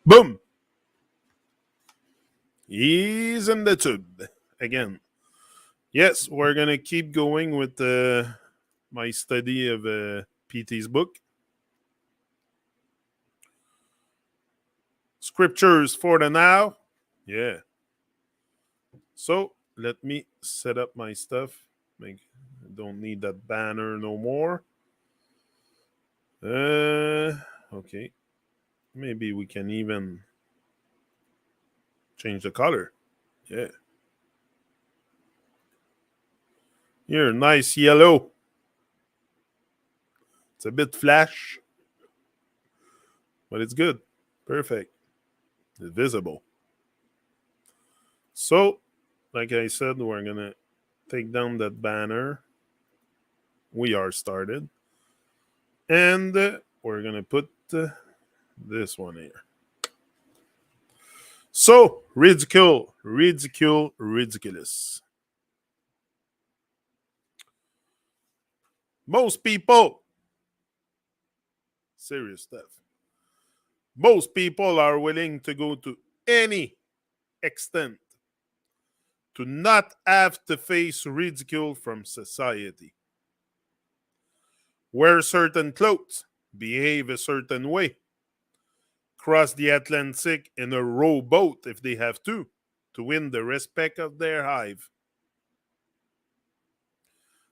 Boom! He's in the tube again. Yes, we're gonna keep going with my study of PT's book. Scriptures for the now. Yeah. So let me set up my stuff. I don't need that banner no more. Okay. Maybe we can even change the color. Yeah. Here, nice yellow. It's a bit flash, but it's good. Perfect. It's visible. So, like I said, we're going to take down that banner. We are started. And we're going to put this one here. So, ridicule, ridiculous. Most people, serious stuff. Most people are willing to go to any extent to not have to face ridicule from society. Wear certain clothes, behave a certain way, cross the Atlantic in a rowboat if they have to win the respect of their hive.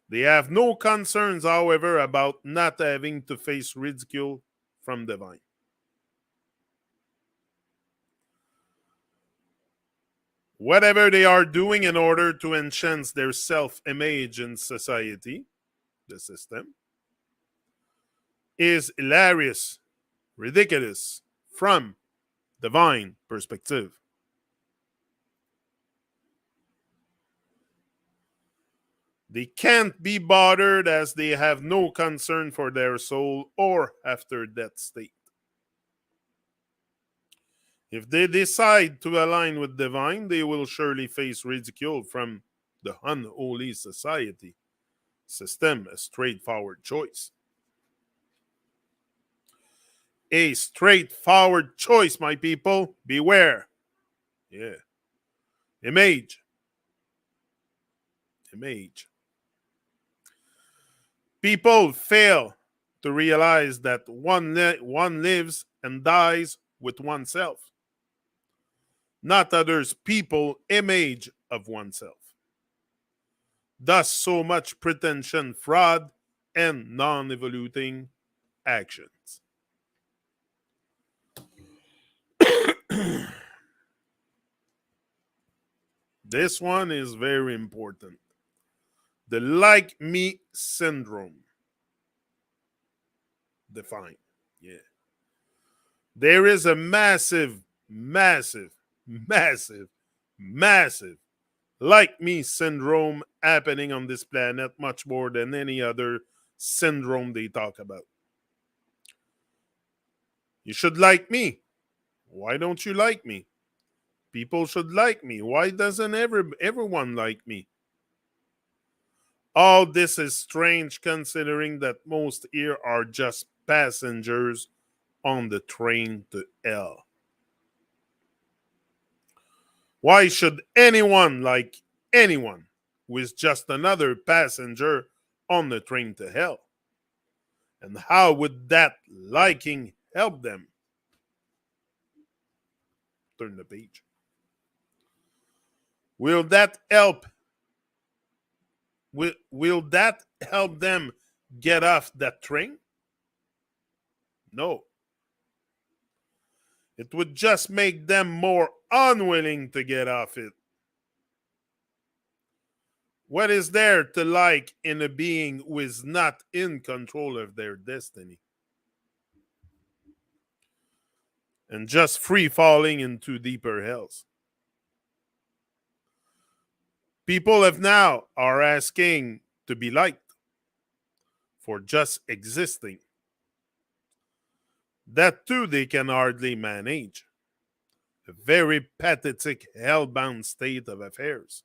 They have no concerns, however, about not having to face ridicule from the vine. Whatever they are doing in order to enhance their self-image in society, the system, is hilarious, ridiculous from divine perspective. They can't be bothered as they have no concern for their soul or after death state. If they decide to align with divine, they will surely face ridicule from the unholy society system, a straightforward choice. A straightforward choice, my people. Beware. Yeah. Image. People fail to realize that one lives and dies with oneself, not others' people image of oneself. Thus, so much pretension, fraud, and non-evoluting actions. This one is very important. The like me syndrome. Defined. Yeah. There is a massive, massive, massive, massive like me syndrome happening on this planet, much more than any other syndrome they talk about. You should like me. Why don't you like me? People should like me. Why doesn't everyone like me? All this is strange considering that most here are just passengers on the train to hell. Why should anyone like anyone who is just another passenger on the train to hell? And how would that liking help them? Turn the page. Will that help? Will that help them get off that train? No. It would just make them more unwilling to get off it. What is there to like in a being who is not in control of their destiny? And just free falling into deeper hells. People of now are asking to be liked for just existing. That too they can hardly manage. A very pathetic, hell-bound state of affairs.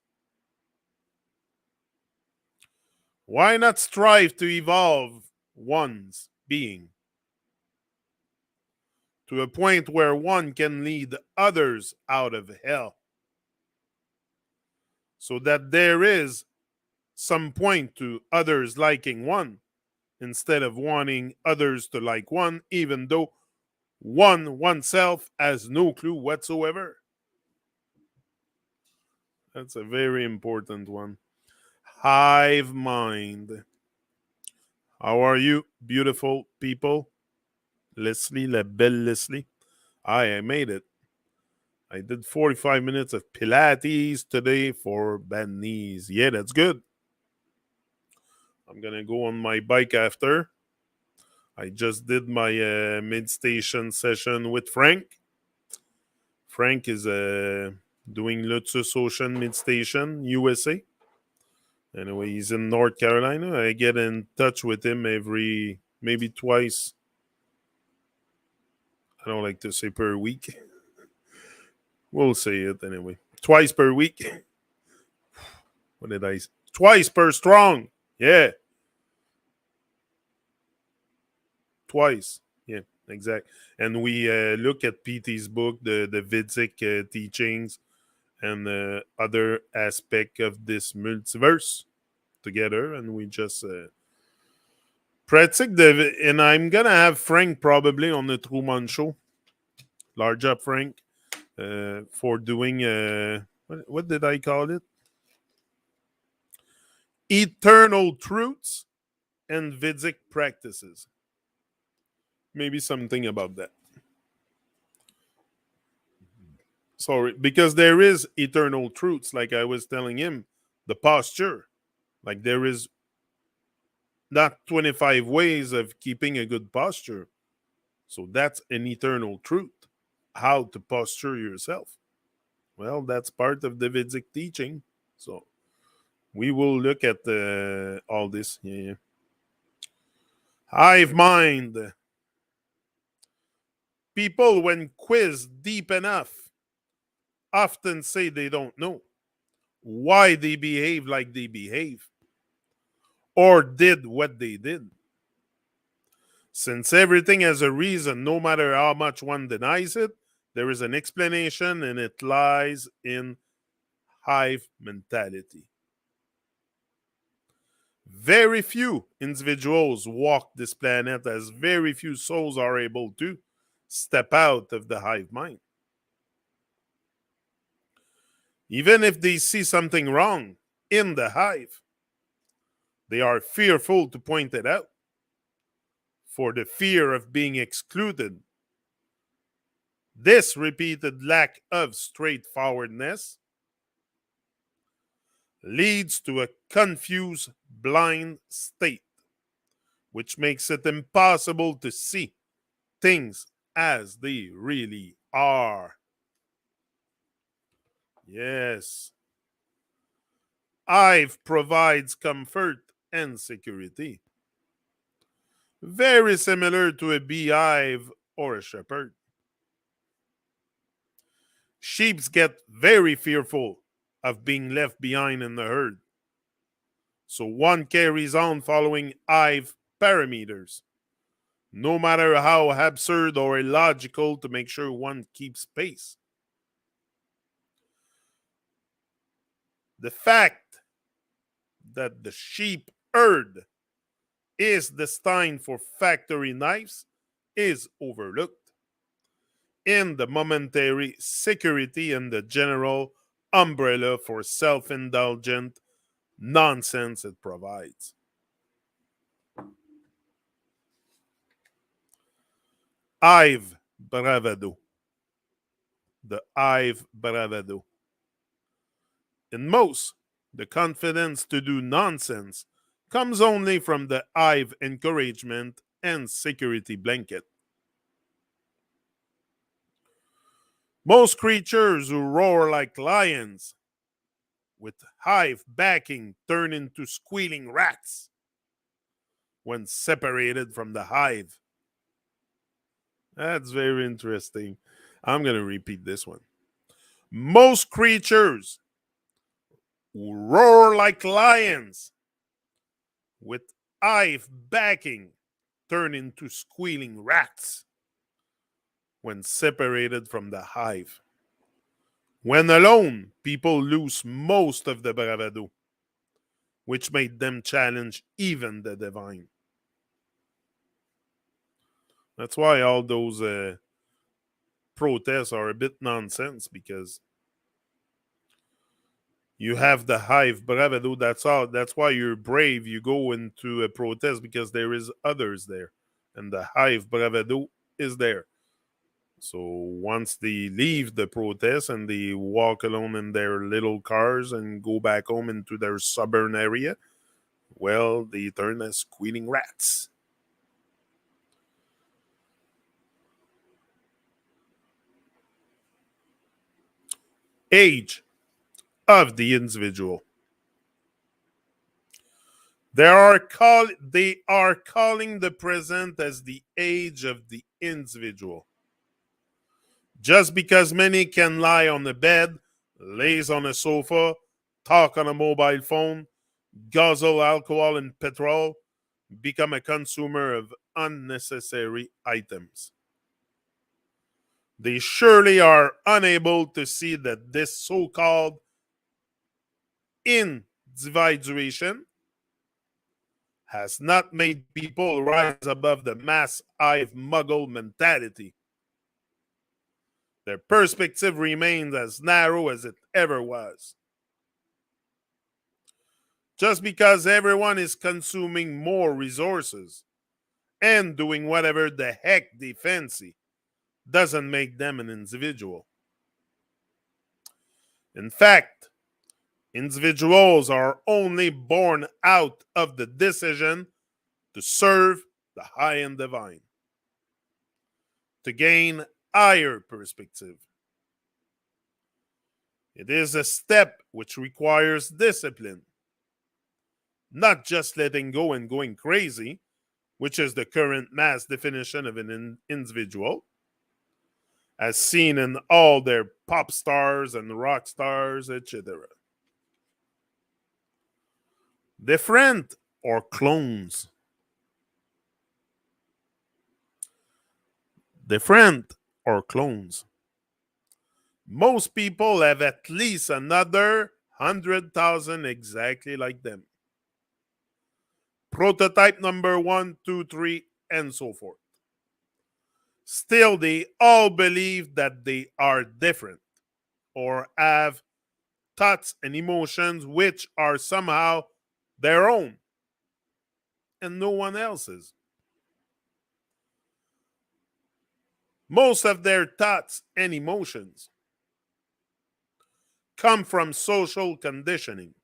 Why not strive to evolve one's being? to a point where one can lead others out of hell. So that there is some point to others liking one instead of wanting others to like one, even though one oneself has no clue whatsoever. That's a very important one. Hive mind. How are you, beautiful people? Leslie, la belle Leslie. I made it. I did 45 minutes of Pilates today for bad knees. Yeah, that's good. I'm going to go on my bike after. I just did my mid-station session with Frank. Frank is doing Lotus Ocean Mid-Station, USA. Anyway, he's in North Carolina. I get in touch with him maybe twice. I don't like to say per week. We'll say it anyway. Twice per week. What did I say? Twice per strong. Yeah. Twice. Yeah, exact. And we look at PT's book, the Vedic teachings, and other aspect of this multiverse together, and we just practice the. And I'm gonna have Frank probably on the Truman Show. Large up, Frank, for doing what did I call it? Eternal truths and Vedic practices. Maybe something about that. Sorry, because there is eternal truths, like I was telling him, the posture. Like there is not 25 ways of keeping a good posture. So that's an eternal truth. How to posture yourself. Well, that's part of the Vedic teaching. So we will look at all this. Yeah. Hive mind. People, when quizzed deep enough, often say they don't know why they behave like they behave or did what they did. Since everything has a reason, no matter how much one denies it, there is an explanation, and it lies in hive mentality. Very few individuals walk this planet, as very few souls are able to step out of the hive mind. Even if they see something wrong in the hive, they are fearful to point it out for the fear of being excluded. This repeated lack of straightforwardness leads to a confused, blind state, which makes it impossible to see things as they really are. Yes. Hive provides comfort and security. Very similar to a beehive or a shepherd. Sheep get very fearful of being left behind in the herd. So one carries on following hive parameters, no matter how absurd or illogical, to make sure one keeps pace. The fact that the sheep herd is destined for factory knives is overlooked in the momentary security and the general umbrella for self-indulgent nonsense it provides. Hive bravado. The hive bravado. In most, the confidence to do nonsense comes only from the hive encouragement and security blanket. Most creatures who roar like lions with hive backing turn into squealing rats when separated from the hive. That's very interesting. I'm going to repeat this one. Most creatures who roar like lions with hive backing turn into squealing rats when separated from the hive. When alone, people lose most of the bravado, which made them challenge even the divine. That's why all those protests are a bit nonsense, because you have the hive bravado. That's all. That's why you're brave. You go into a protest because there is others there, and the hive bravado is there. So once they leave the protest and they walk alone in their little cars and go back home into their suburban area, well, they turn as squealing rats. Age of the individual. They are calling the present as the age of the individual. Just because many can lie on the bed, lays on a sofa, talk on a mobile phone, guzzle alcohol and petrol, become a consumer of unnecessary items. They surely are unable to see that this so called individuation has not made people rise above the mass hive muggle mentality. Their perspective remains as narrow as it ever was. Just because everyone is consuming more resources and doing whatever the heck they fancy doesn't make them an individual. In fact, individuals are only born out of the decision to serve the high and divine, to gain higher perspective. It is a step which requires discipline, not just letting go and going crazy, which is the current mass definition of an individual, as seen in all their pop stars and rock stars, etc. Different or clones. Different or clones. Most people have at least another 100,000 exactly like them. Prototype number one, two, three, and so forth. Still, they all believe that they are different or have thoughts and emotions which are somehow their own and no one else's. Most of their thoughts and emotions come from social conditioning,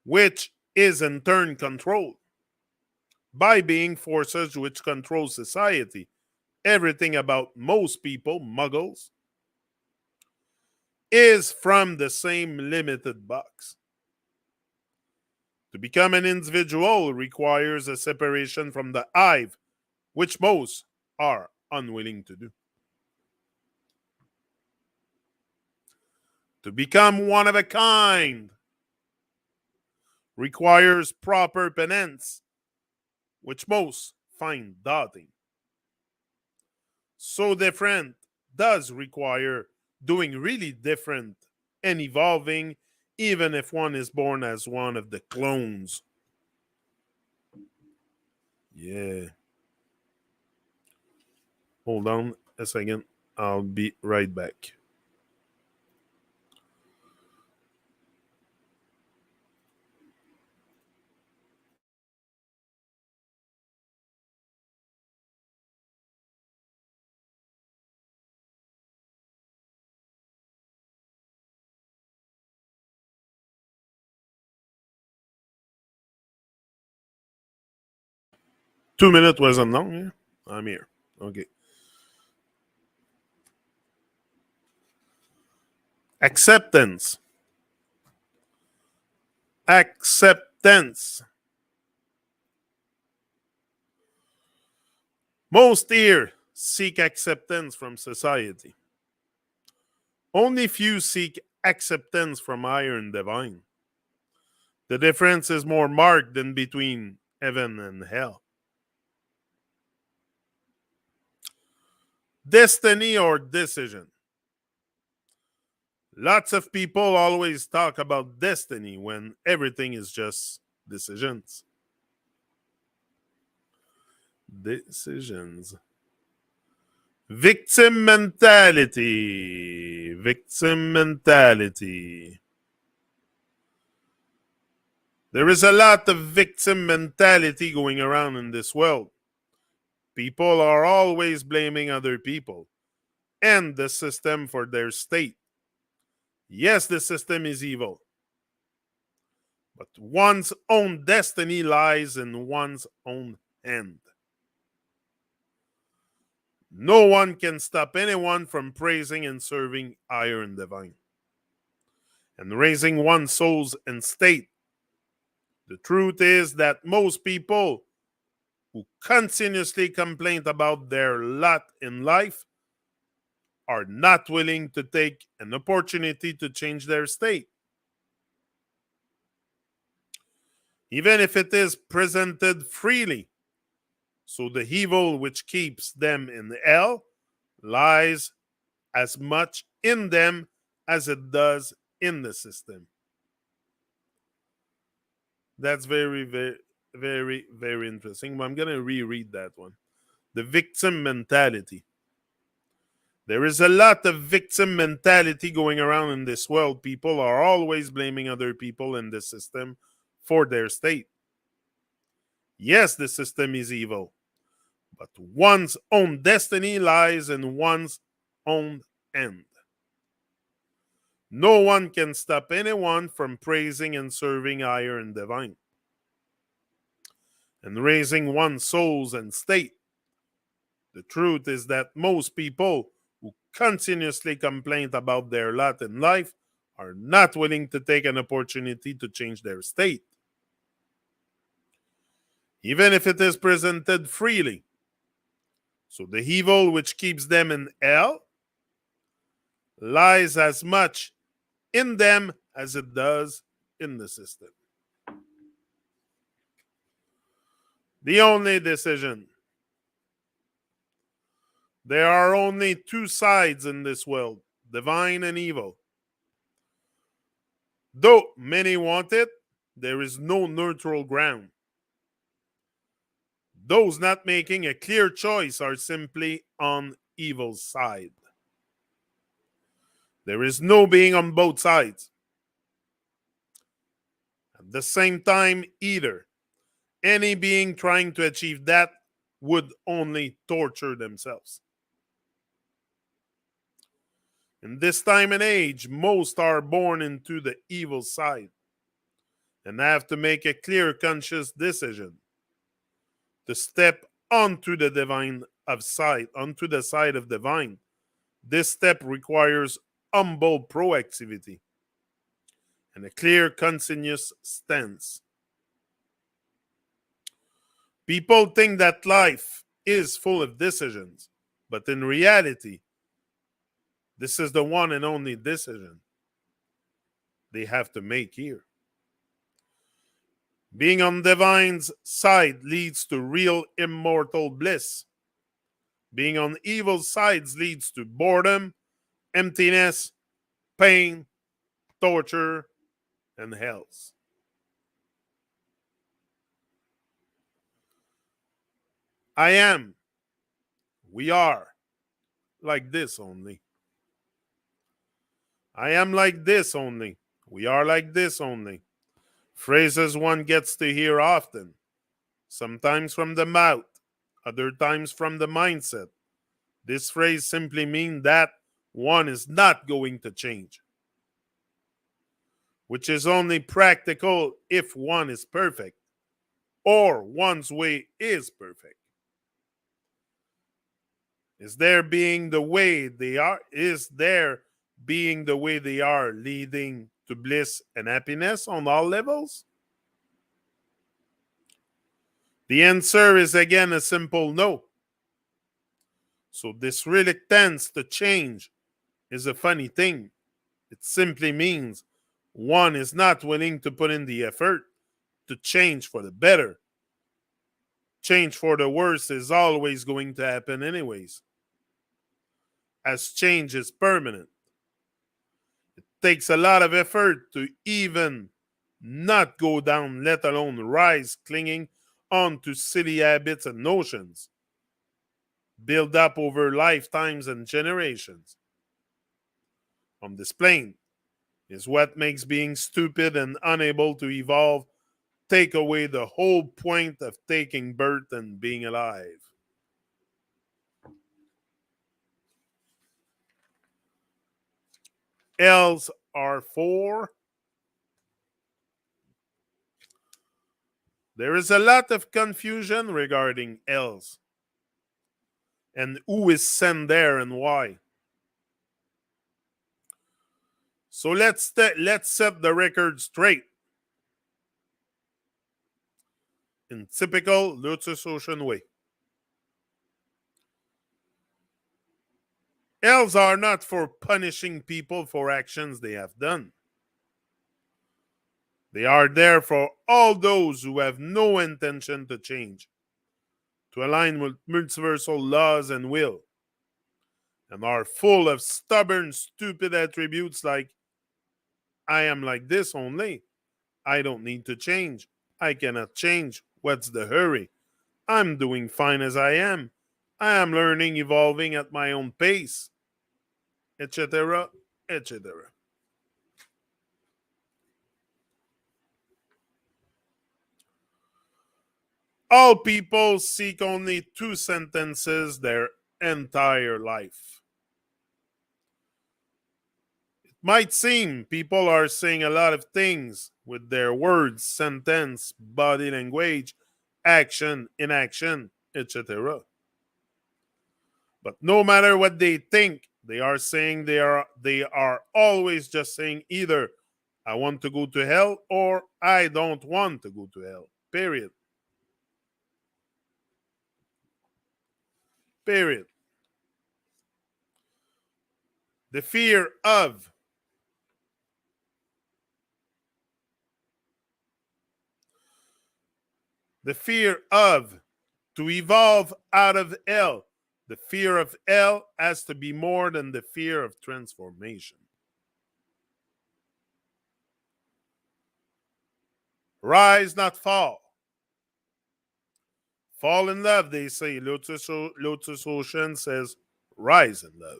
which is in turn controlled by being forces which control society. Everything about most people, muggles, is from the same limited box. To become an individual requires a separation from the hive, which most are unwilling to do. To become one of a kind requires proper penance, which most find daunting. So different does require doing really different and evolving, even if one is born as one of the clones. Yeah. Hold on a second. I'll be right back. 2 minutes wasn't long. Yeah? I'm here. Okay. Acceptance. Acceptance. Most here seek acceptance from society. Only few seek acceptance from higher and divine. The difference is more marked than between heaven and hell. Destiny or decision? Lots of people always talk about destiny when everything is just decisions. Decisions. Victim mentality. Victim mentality. There is a lot of victim mentality going around in this world. People are always blaming other people and the system for their state. Yes, the system is evil, but one's own destiny lies in one's own hand. No one can stop anyone from praising and serving higher and divine and raising one's souls and state. The truth is that most people who continuously complain about their lot in life are not willing to take an opportunity to change their state. Even if it is presented freely. So the evil which keeps them in hell lies as much in them as it does in the system. That's very, very, very, very interesting. I'm going to reread that one. The victim mentality. There is a lot of victim mentality going around in this world. People are always blaming other people in the system for their state. Yes, the system is evil, but one's own destiny lies in one's own hand. No one can stop anyone from praising and serving higher and divine and raising one's souls and state. The truth is that most people who continuously complain about their lot in life are not willing to take an opportunity to change their state, even if it is presented freely. So the evil which keeps them in hell lies as much in them as it does in the system. The only decision. There are only two sides in this world, divine and evil. Though many want it, there is no neutral ground. Those not making a clear choice are simply on evil's side. There is no being on both sides. At the same time, either. Any being trying to achieve that would only torture themselves. In this time and age, most are born into the evil side and have to make a clear conscious decision to step onto the divine of side, onto the side of divine. This step requires humble proactivity and a clear, continuous stance. People think that life is full of decisions, but in reality, this is the one and only decision they have to make here. Being on divine's side leads to real immortal bliss. Being on evil's sides leads to boredom, emptiness, pain, torture, and hells. I am, we are like this only. I am like this only. We are like this only. Phrases one gets to hear often, sometimes from the mouth, other times from the mindset. This phrase simply means that one is not going to change, which is only practical if one is perfect or one's way is perfect. Is there being the way they are? Is there being the way they are leading to bliss and happiness on all levels? The answer is again a simple no. So this reluctance to change is a funny thing. It simply means one is not willing to put in the effort to change for the better. Change for the worse is always going to happen anyways. as change is permanent. It takes a lot of effort to even not go down, let alone rise, clinging on to silly habits and notions built up over lifetimes and generations. On this plane is what makes being stupid and unable to evolve take away the whole point of taking birth and being alive. L's are for. There is a lot of confusion regarding L's and who is sent there and why. So let's set the record straight. In typical Lotus Ocean way. L's are not for punishing people for actions they have done. They are there for all those who have no intention to change, to align with multiversal laws and will, and are full of stubborn, stupid attributes like, I am like this only. I don't need to change. I cannot change. What's the hurry? I'm doing fine as I am. I am learning, evolving at my own pace, etc., etc. All people seek only two sentences their entire life. It might seem people are saying a lot of things with their words, sentence, body language, action, inaction, etc. But no matter what they think, they are saying they are always just saying either I want to go to hell or I don't want to go to hell. Period. Period. The fear of the fear of to evolve out of hell. The fear of hell has to be more than the fear of transformation. Rise, not fall. Fall in love, they say. Lotus Ocean says, rise in love.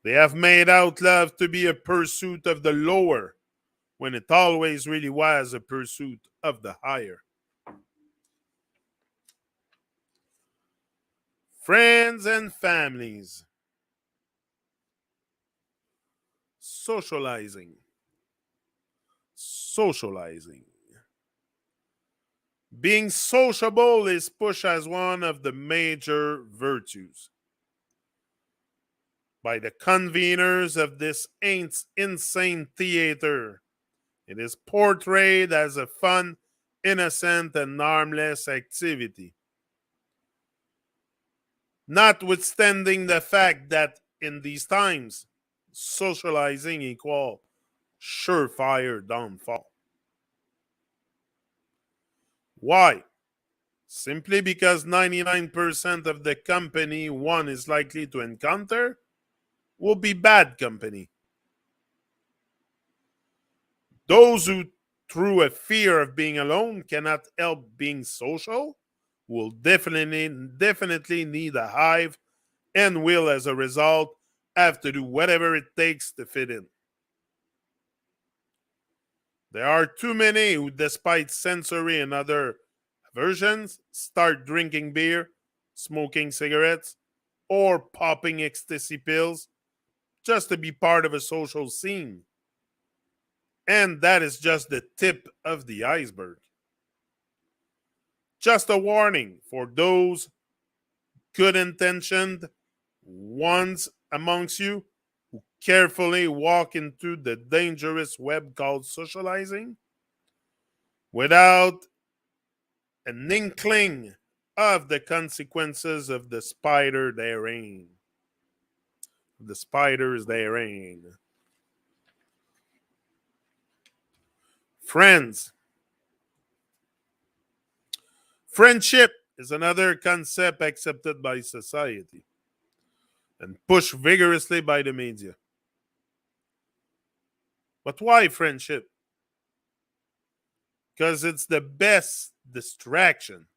They have made out love to be a pursuit of the lower when it always really was a pursuit of the higher. Friends and families. Socializing. Socializing. Being sociable is pushed as one of the major virtues by the conveners of this insane theater. It is portrayed as a fun, innocent, and harmless activity. Notwithstanding the fact that in these times, socializing equals surefire downfall. Why? Simply because 99% of the company one is likely to encounter will be bad company. Those who, through a fear of being alone, cannot help being social will definitely need a hive and will, as a result, have to do whatever it takes to fit in. There are too many who, despite sensory and other aversions, start drinking beer, smoking cigarettes, or popping ecstasy pills just to be part of a social scene. And that is just the tip of the iceberg. Just a warning for those good intentioned ones amongst you who carefully walk into the dangerous web called socializing without an inkling of the consequences of the spider therein. The spiders therein. Friends. Friendship is another concept accepted by society. and pushed vigorously by the media. But why friendship? Because it's the best distraction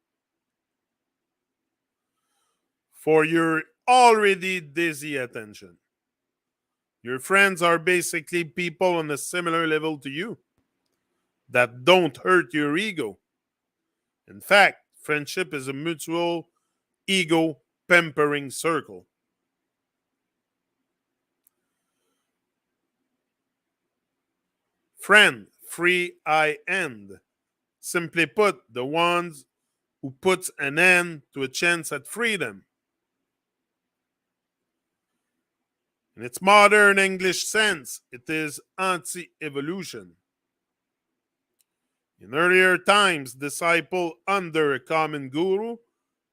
for your already dizzy attention. Your friends are basically people on a similar level to you that don't hurt your ego. In fact, friendship is a mutual ego pampering circle. Friend, free I end. Simply put, the ones who puts an end to a chance at freedom. In its modern English sense, it is anti evolution. In earlier times, disciples under a common guru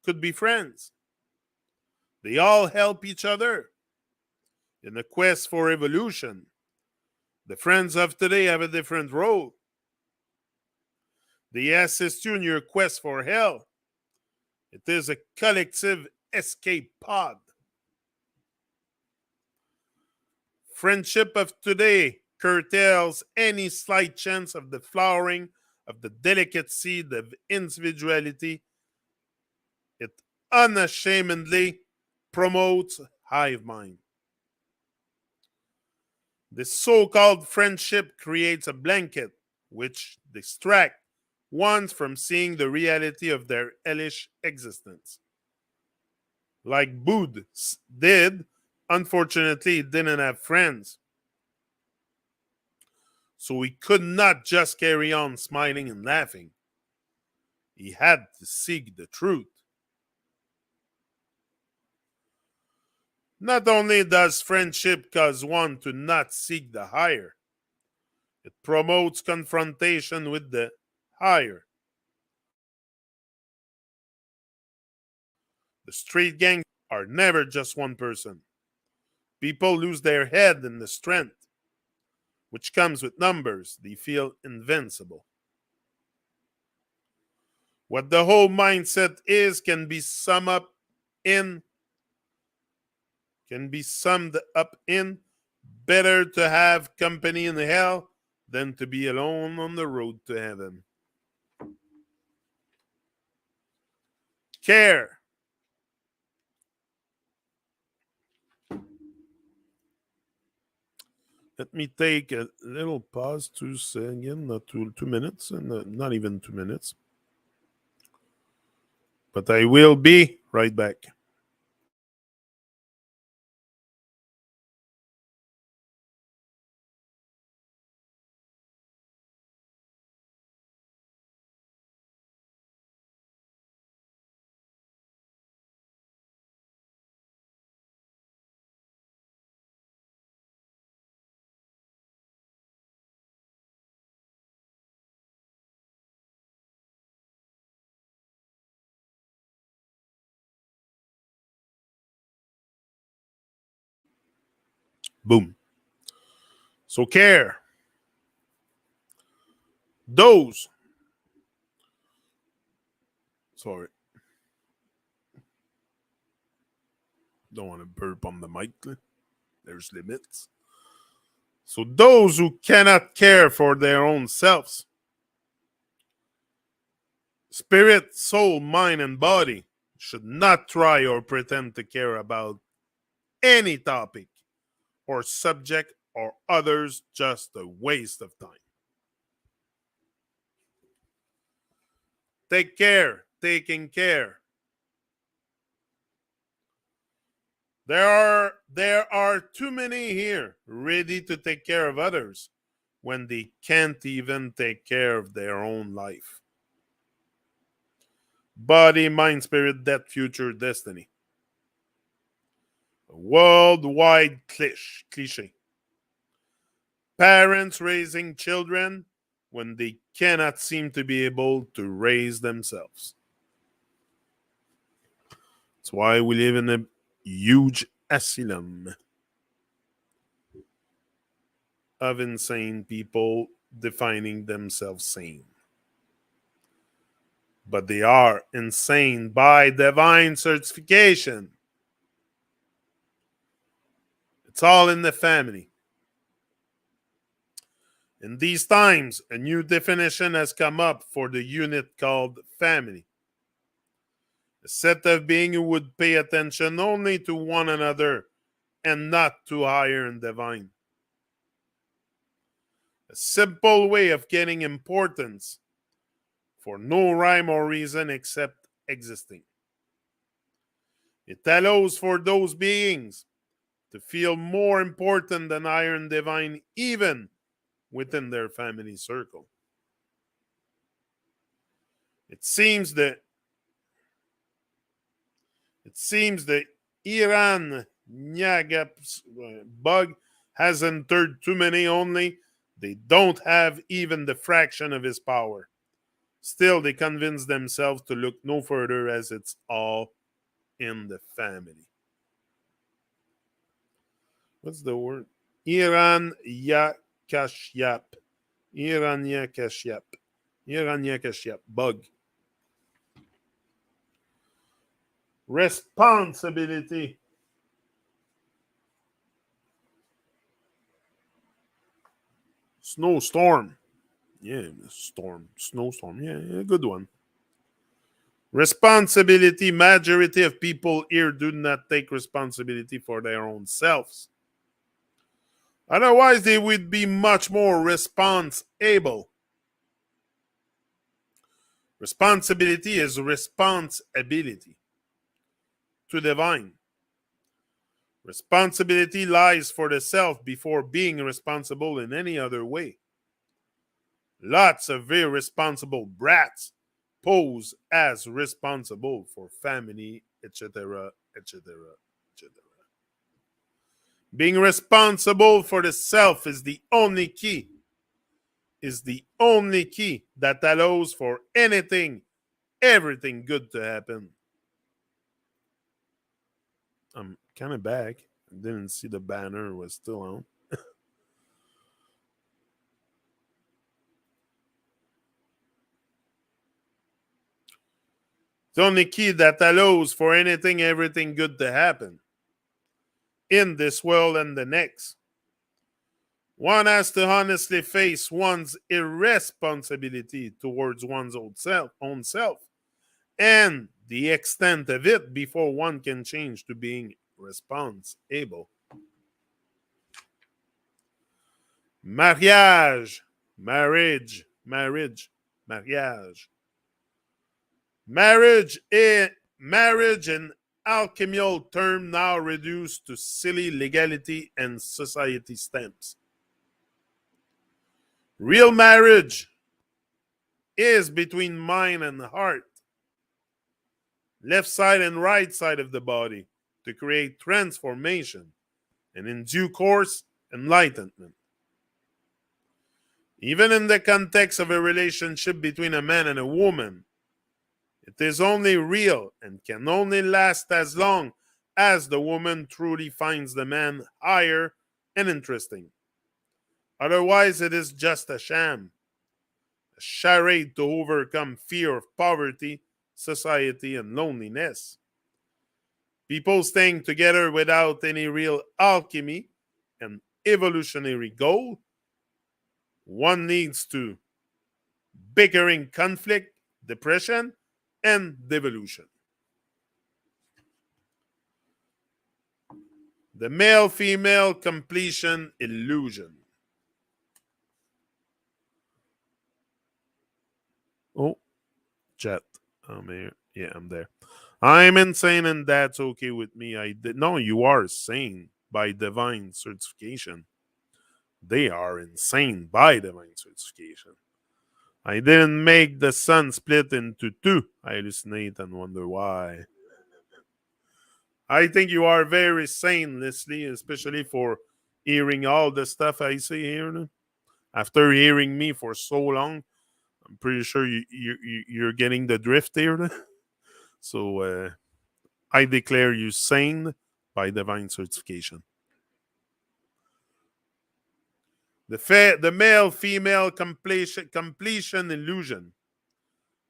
could be friends. They all help each other in the quest for evolution. The friends of today have a different role. They assist you in your quest for hell. It is a collective escape pod. Friendship of today curtails any slight chance of the flowering of the delicate seed of individuality. It unashamedly promotes hive mind. This so called friendship creates a blanket which distracts one from seeing the reality of their hellish existence. Like Bud did, unfortunately, he didn't have friends. So he could not just carry on smiling and laughing. He had to seek the truth. Not only does friendship cause one to not seek the higher, it promotes confrontation with the higher. The street gangs are never just one person. People lose their head in the strength, which comes with numbers. They feel invincible. What the whole mindset is in can be summed up in better to have company in hell than to be alone on the road to heaven. Care. Let me take a little pause, 2 seconds, not 2 minutes, and not even 2 minutes. But I will be right back. Boom. So care. Those. Sorry. Don't want to burp on the mic. There's limits. So those who cannot care for their own selves, spirit, soul, mind, and body, should not try or pretend to care about any topic or subject or others, just a waste of time. Take care, taking care. There are too many here ready to take care of others when they can't even take care of their own life. Body, mind, spirit, death, future, destiny. A worldwide cliche. Parents raising children when they cannot seem to be able to raise themselves. That's why we live in a huge asylum of insane people defining themselves sane. But they are insane by divine certification. It's all in the family. In these times, a new definition has come up for the unit called family. A set of beings who would pay attention only to one another and not to higher and divine. A simple way of getting importance for no rhyme or reason except existing. It allows for those beings to feel more important than higher and divine even within their family circle. It seems the Iran Nyagaps bug has entered too many only. They don't have even the fraction of his power. Still, they convince themselves to look no further as it's all in the family. What's the word? Iranyakashyap. Iranyakashyap. Iranyakashyap. Bug. Responsibility. Snowstorm. Yeah, storm. Snowstorm. Yeah, good one. Responsibility. Majority of people here do not take responsibility for their own selves. Otherwise, they would be much more responsible. Responsibility is responsibility to divine. Responsibility lies for the self before being responsible in any other way. Lots of very responsible brats pose as responsible for family, etc., etc., etc. Being responsible for the self is the only key that allows for everything good to happen. I'm kind of back. I didn't see the banner was still on. The only key that allows for everything good to happen in this world and the next. One has to honestly face one's irresponsibility towards one's own self and the extent of it before one can change to being responsible. Mariage, marriage, mariage. Marriage an alchemical term now reduced to silly legality and society stamps. Real marriage is between mind and heart, left side and right side of the body, to create transformation and in due course enlightenment. Even in the context of a relationship between a man and a woman, it is only real and can only last as long as the woman truly finds the man higher and interesting. Otherwise, it is just a sham, a charade to overcome fear of poverty, society, and loneliness. People staying together without any real alchemy and evolutionary goal. One leads to bickering, conflict, depression, and devolution. The male female completion illusion. Oh, chat. I'm here. Yeah, I'm there. I'm insane and that's okay with me. I did no, you are sane by divine certification. They are insane by divine certification. I didn't make the sun split into two. I hallucinate and wonder why. I think you are very sane, Leslie, especially for hearing all the stuff I say here. After hearing me for so long, I'm pretty sure you're getting the drift here. So I declare you sane by divine certification. The male female completion illusion.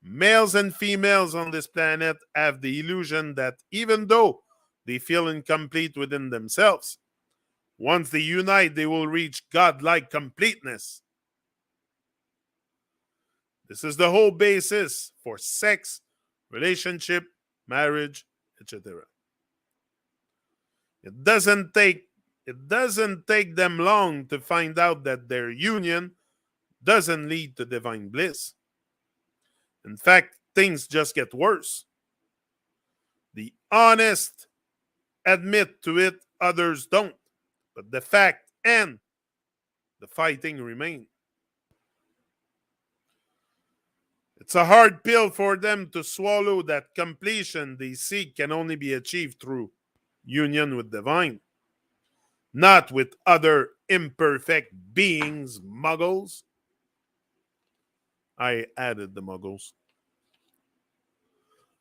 Males and females on this planet have the illusion that even though they feel incomplete within themselves, Once they unite, they will reach godlike completeness. This is the whole basis for sex, relationship, marriage, etc. It doesn't take them long to find out that their union doesn't lead to divine bliss. In fact, things just get worse. The honest admit to it, others don't. But the fact and the fighting remain. It's a hard pill for them to swallow that completion they seek can only be achieved through union with divine, not with other imperfect beings, muggles. I added the muggles.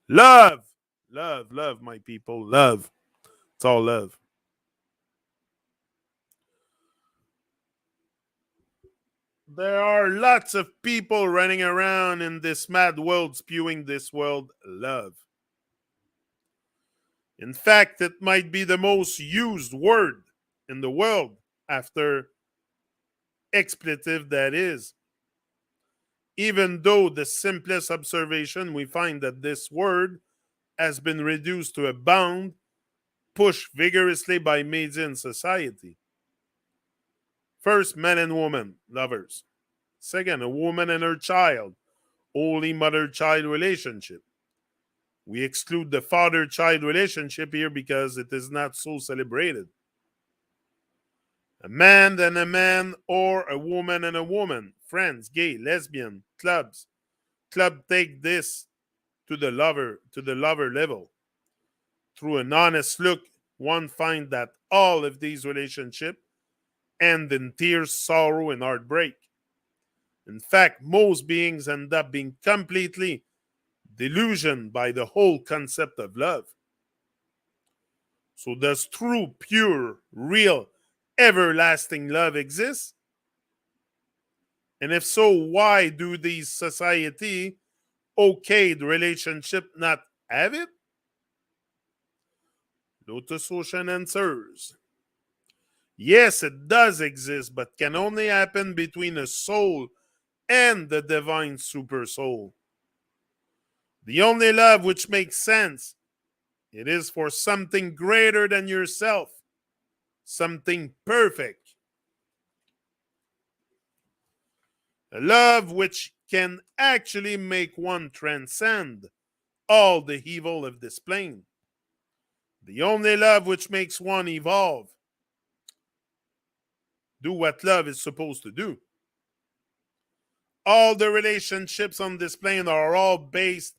Love, love, love, my people, love. It's all love. There are lots of people running around in this mad world spewing this world love. In fact, it might be the most used word in the world after expletive, that is. Even though the simplest observation we find that this word has been reduced to a bound pushed vigorously by media and society. First, man and woman, lovers. Second, a woman and her child, only mother-child relationship. We exclude the father-child relationship here because it is not so celebrated. A man and a man, or a woman and a woman, friends, gay, lesbian, clubs. Club take this to the lover level. Through an honest look, one finds that all of these relationships end in tears, sorrow, and heartbreak. In fact, most beings end up being completely delusioned by the whole concept of love. So, does true, pure, real, everlasting love exist? And if so, why do these society okayed relationship not have it? Lotus Ocean answers. Yes, it does exist, but can only happen between a soul and the divine super soul. The only love which makes sense, it is for something greater than yourself, something perfect. A love which can actually make one transcend all the evil of this plane. The only love which makes one evolve. Do what love is supposed to do. All the relationships on this plane are all based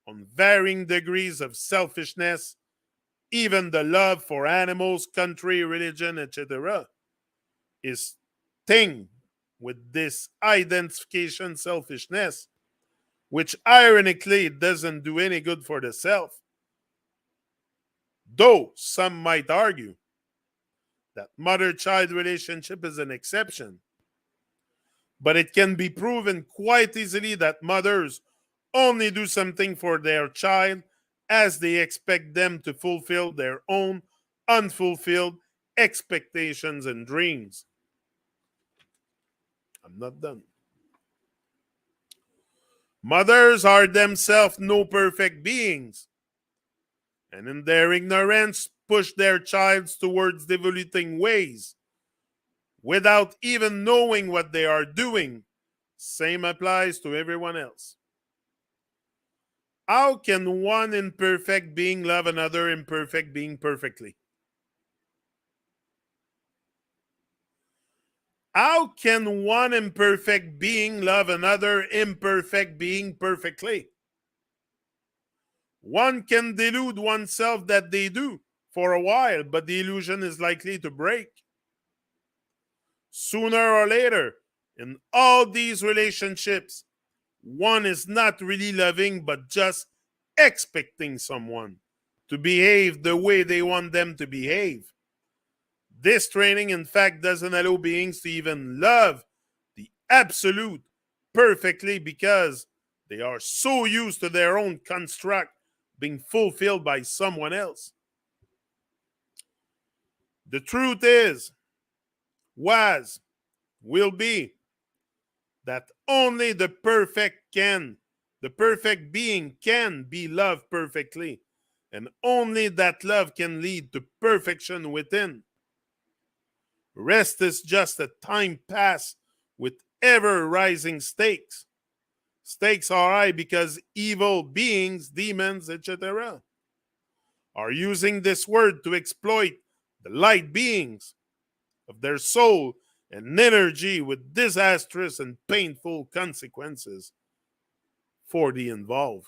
on varying degrees of selfishness, even the love for animals, country, religion, etc. is tinged with this identification selfishness, which ironically doesn't do any good for the self. Though some might argue that mother-child relationship is an exception, but it can be proven quite easily that mothers only do something for their child as they expect them to fulfill their own unfulfilled expectations and dreams. I'm not done. Mothers are themselves no perfect beings, and in their ignorance push their child towards devoluting ways without even knowing what they are doing. Same applies to everyone else. How can one imperfect being love another imperfect being perfectly? How can one imperfect being love another imperfect being perfectly? One can delude oneself that they do for a while, but the illusion is likely to break. Sooner or later, in all these relationships, one is not really loving but just expecting someone to behave the way they want them to behave. This training, in fact, doesn't allow beings to even love the absolute perfectly because they are so used to their own construct being fulfilled by someone else. The truth is, was, will be, that only the perfect being can be loved perfectly, and only that love can lead to perfection within. Rest is just a time pass with ever rising stakes. Stakes are high because evil beings, demons, etc., are using this word to exploit the light beings of their soul and energy with disastrous and painful consequences for the involved.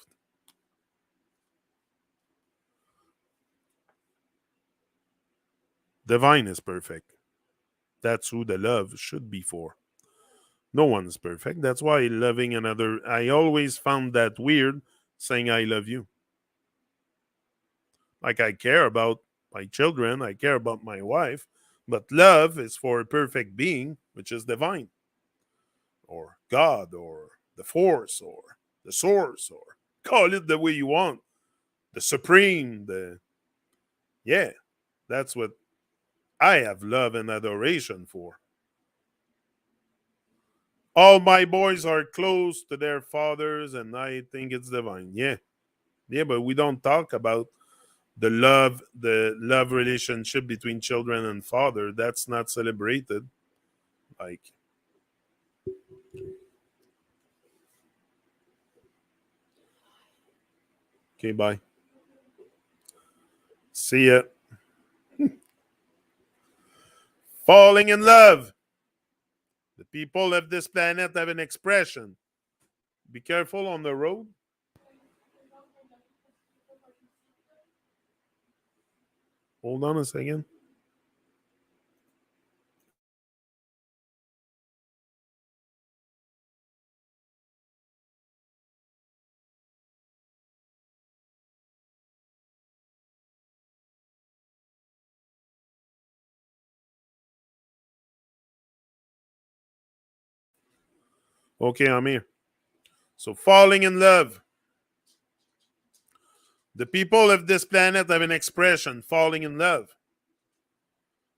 Divine is perfect. That's who the love should be for. No one's perfect. That's why loving another, I always found that weird saying I love you. Like I care about my children, I care about my wife, but love is for a perfect being, which is divine, or God, or the force, or the source, or call it the way you want. The supreme, yeah, that's what I have love and adoration for. All my boys are close to their fathers, and I think it's divine. Yeah, yeah, but we don't talk about the love relationship between children and father. That's not celebrated. Like, okay, bye. See ya. Falling in love. The people of this planet have an expression. Be careful on the road. Hold on a second. Okay, I'm here. So, falling in love. The people of this planet have an expression, falling in love,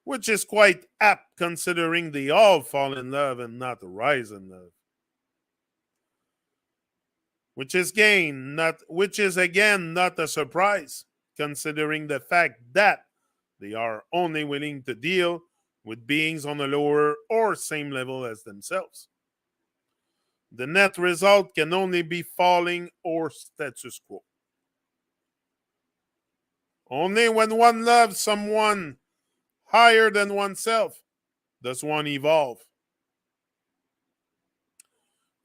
which is quite apt considering they all fall in love and not rise in love. Which is again not a surprise, considering the fact that they are only willing to deal with beings on a lower or same level as themselves. The net result can only be falling or status quo. Only when one loves someone higher than oneself does one evolve.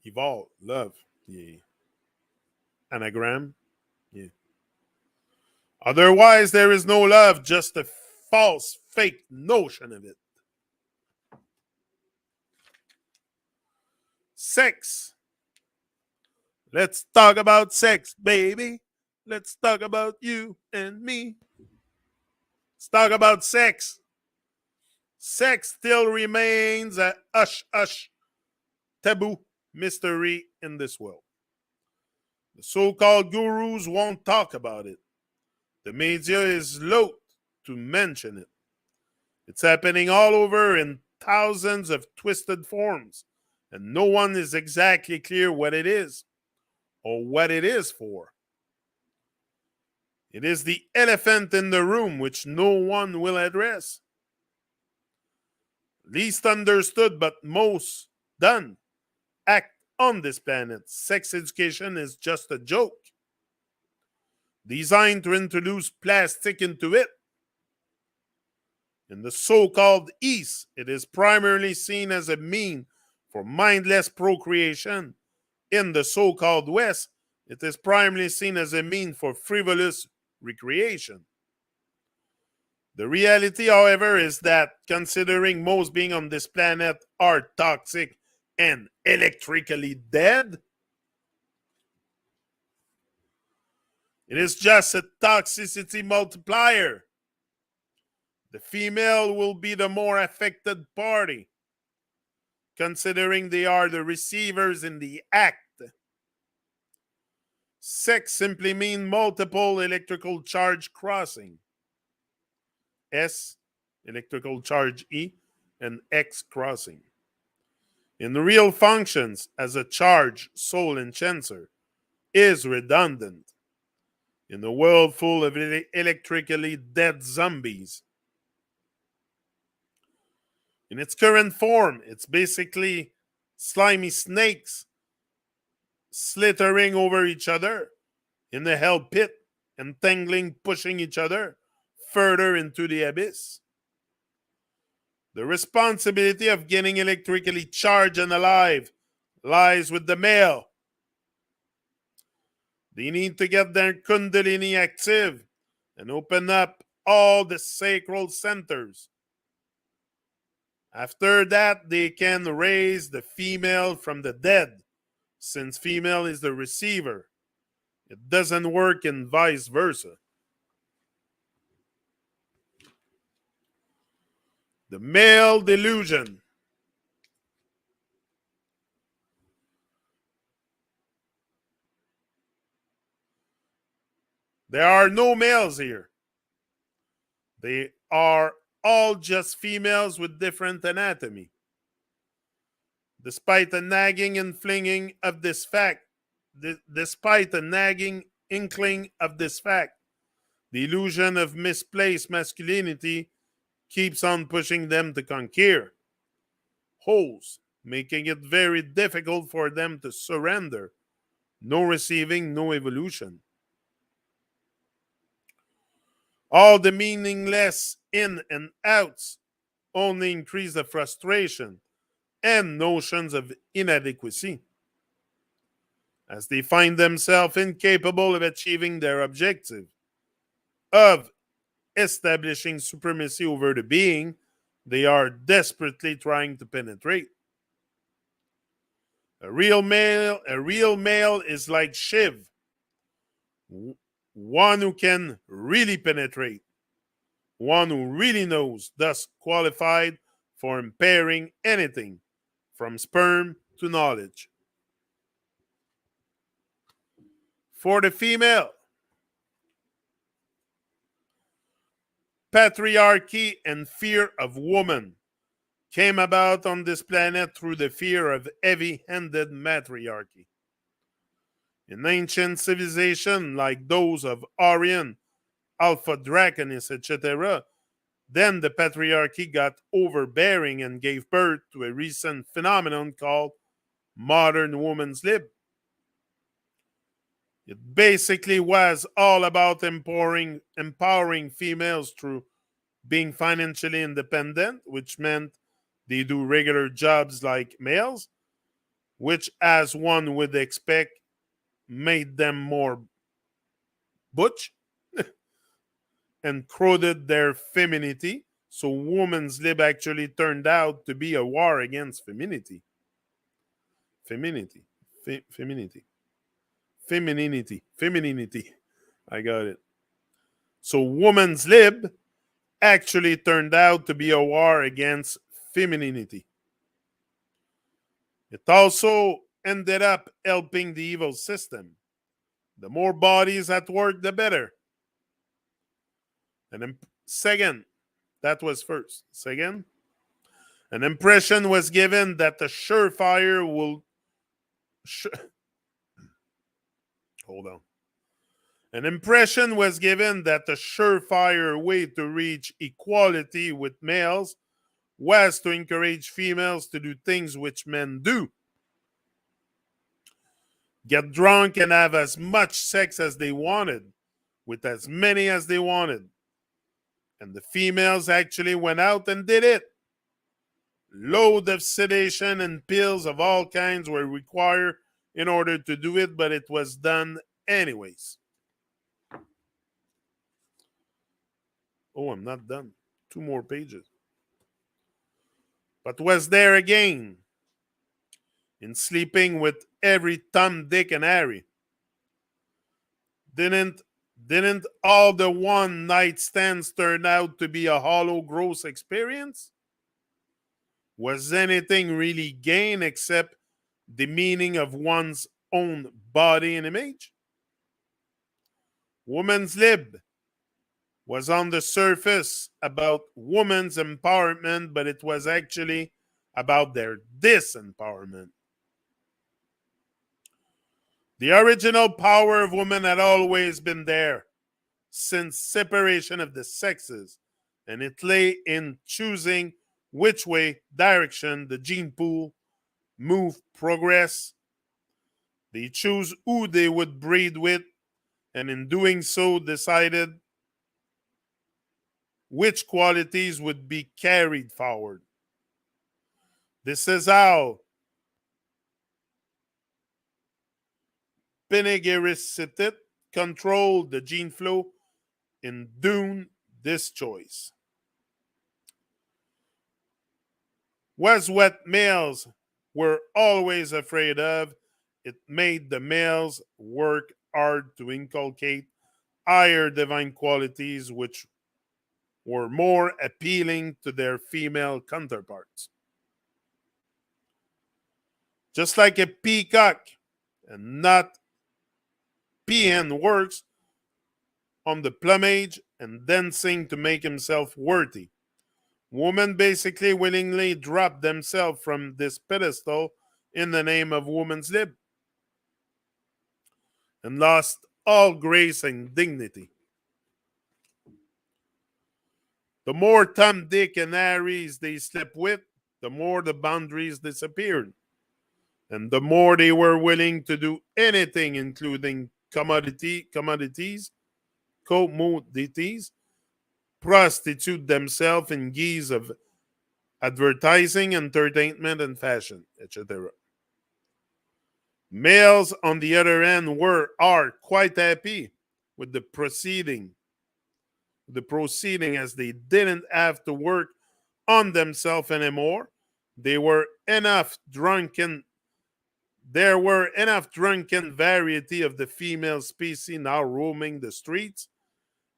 Evolve, love, yeah. Anagram, yeah. Otherwise, there is no love, just a false, fake notion of it. Sex. Let's talk about sex, baby. Let's talk about you and me. Let's talk about sex. Sex still remains a hush hush taboo mystery in this world. The so called gurus won't talk about it. The media is loath to mention it. It's happening all over in thousands of twisted forms, and no one is exactly clear what it is or what it is for. It is the elephant in the room which no one will address. Least understood but most done act on this planet. Sex education is just a joke designed to introduce plastic into it. In the so called East, it is primarily seen as a mean for mindless procreation. In the so called West, it is primarily seen as a mean for frivolous recreation. The reality, however, is that considering most beings on this planet are toxic and electrically dead, it is just a toxicity multiplier. The female will be the more affected party, considering they are the receivers in the act. Sex simply means multiple electrical charge crossing. S, electrical charge E, and X crossing. In real functions, as a charge, soul enhancer, is redundant. In a world full of electrically dead zombies, in its current form, it's basically slimy snakes slithering over each other in the hell pit, entangling, pushing each other further into the abyss. The responsibility of getting electrically charged and alive lies with the male. They need to get their kundalini active and open up all the sacral centers. After that, they can raise the female from the dead, since female is the receiver. It doesn't work in vice versa. The male delusion. There are no males here. They are all just females with different anatomy. Despite the nagging and flinging of this fact, despite the nagging inkling of this fact, the illusion of misplaced masculinity keeps on pushing them to conquer holes, making it very difficult for them to surrender. No receiving, no evolution. All the meaningless in and outs only increase the frustration and notions of inadequacy, as they find themselves incapable of achieving their objective of establishing supremacy over the being they are desperately trying to penetrate. A real male is like Shiv, one who can really penetrate, one who really knows, thus qualified for impairing anything from sperm to knowledge. For the female, patriarchy and fear of woman came about on this planet through the fear of heavy-handed matriarchy. In ancient civilization like those of Orion, Alpha Draconis, etc., then the patriarchy got overbearing and gave birth to a recent phenomenon called modern woman's lib. It basically was all about empowering females through being financially independent, which meant they do regular jobs like males, which, as one would expect, made them more butch and crowded their femininity. So woman's lib actually turned out to be a war against femininity. Femininity. Femininity. Femininity. Femininity. I got it. So woman's lib actually turned out to be a war against femininity. It also ended up helping the evil system. The more bodies at work, the better. And then, second, that was first. Second, an impression was given that the surefire will. Hold on. An impression was given that the surefire way to reach equality with males was to encourage females to do things which men do. Get drunk and have as much sex as they wanted, with as many as they wanted. And the females actually went out and did it. Load of sedation and pills of all kinds were required in order to do it, but it was done anyways. Oh, I'm not done. 2 more pages. But was there again in sleeping with every Tom, Dick, and Harry? Didn't all the one night stands turn out to be a hollow, gross experience? Was anything really gained except the meaning of one's own body and image? Woman's lib was on the surface about women's empowerment, but it was actually about their disempowerment. The original power of women had always been there since separation of the sexes, and it lay in choosing which way direction the gene pool move progress. They chose who they would breed with, and in doing so decided which qualities would be carried forward. This is how Bene controlled the gene flow in Dune this choice. Was what males were always afraid of. It made the males work hard to inculcate higher divine qualities which were more appealing to their female counterparts. Just like a peacock and not peahen works on the plumage and dancing to make himself worthy. Women basically willingly dropped themselves from this pedestal in the name of woman's lib and lost all grace and dignity. The more Tom, Dick, and Harrys they slept with, the more the boundaries disappeared. And the more they were willing to do anything, including commodities, prostitute themselves in guise of advertising, entertainment, and fashion, etc. Males, on the other hand, are quite happy with the proceeding as they didn't have to work on themselves anymore. There were enough drunken variety of the female species now roaming the streets,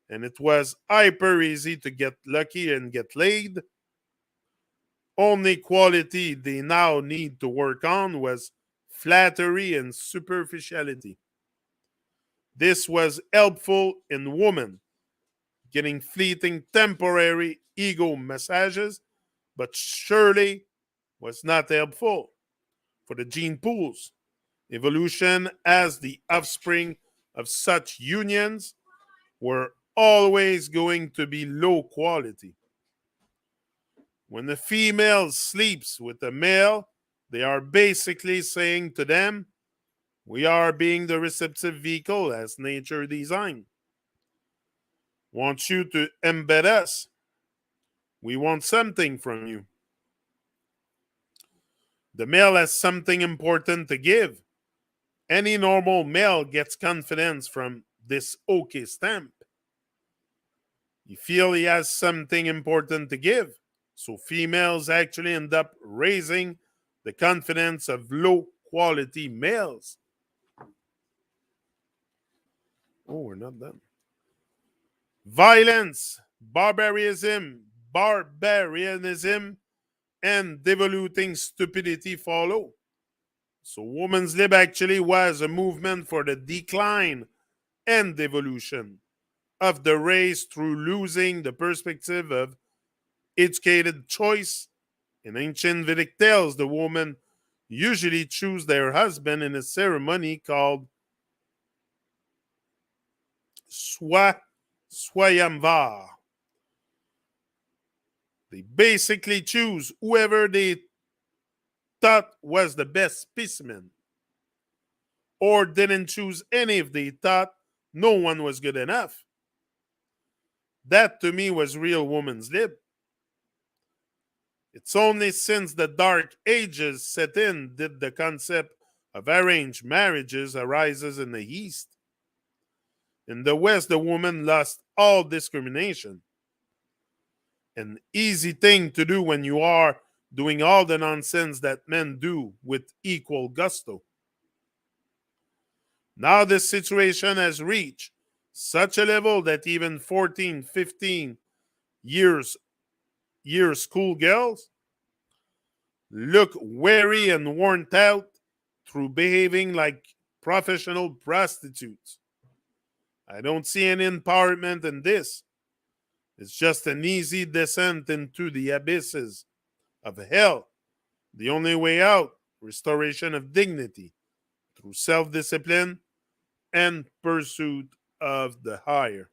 and it was hyper easy to get lucky and get laid. Only quality they now need to work on was flattery and superficiality. This was helpful in women, getting fleeting temporary ego massages, but surely was not helpful for the gene pools. Evolution as the offspring of such unions were always going to be low quality. When the female sleeps with the male, they are basically saying to them, we are being the receptive vehicle as nature designed. Want you to embed us. We want something from you. The male has something important to give. Any normal male gets confidence from this okay stamp. You feel he has something important to give. So females actually end up raising the confidence of low quality males. Oh, we're not done. Violence, barbarianism, and devoluting stupidity follow. So women's lib actually was a movement for the decline and devolution of the race through losing the perspective of educated choice. In ancient Vedic tales, the women usually choose their husband in a ceremony called Swayamvar. They basically choose whoever they thought was the best specimen, or didn't choose any if they thought no one was good enough. That to me was real woman's lib. It's only since the Dark Ages set in did the concept of arranged marriages arises in the East. In the West, the woman lost all discrimination. An easy thing to do when you are doing all the nonsense that men do with equal gusto. Now the situation has reached such a level that even 14, 15 years schoolgirls look weary and worn out through behaving like professional prostitutes. I don't see any empowerment in this. It's just an easy descent into the abysses of hell. The only way out, restoration of dignity through self discipline and pursuit of the higher.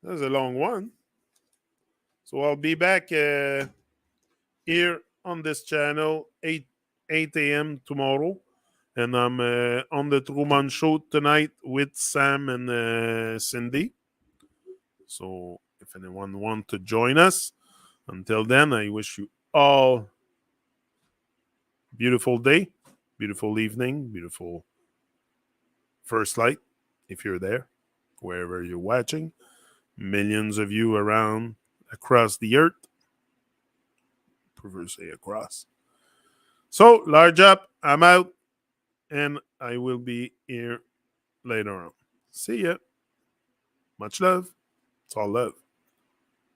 That was a long one. So I'll be back here on this channel 8 a.m. tomorrow. And I'm on the Truman Show tonight with Sam and Cindy. So if anyone wants to join us, until then, I wish you all beautiful day, beautiful evening, beautiful first light if you're there, wherever you're watching. Millions of you around across the earth. Prefer say across. So, large up, I'm out, and I will be here later on. See ya. Much love. It's all love.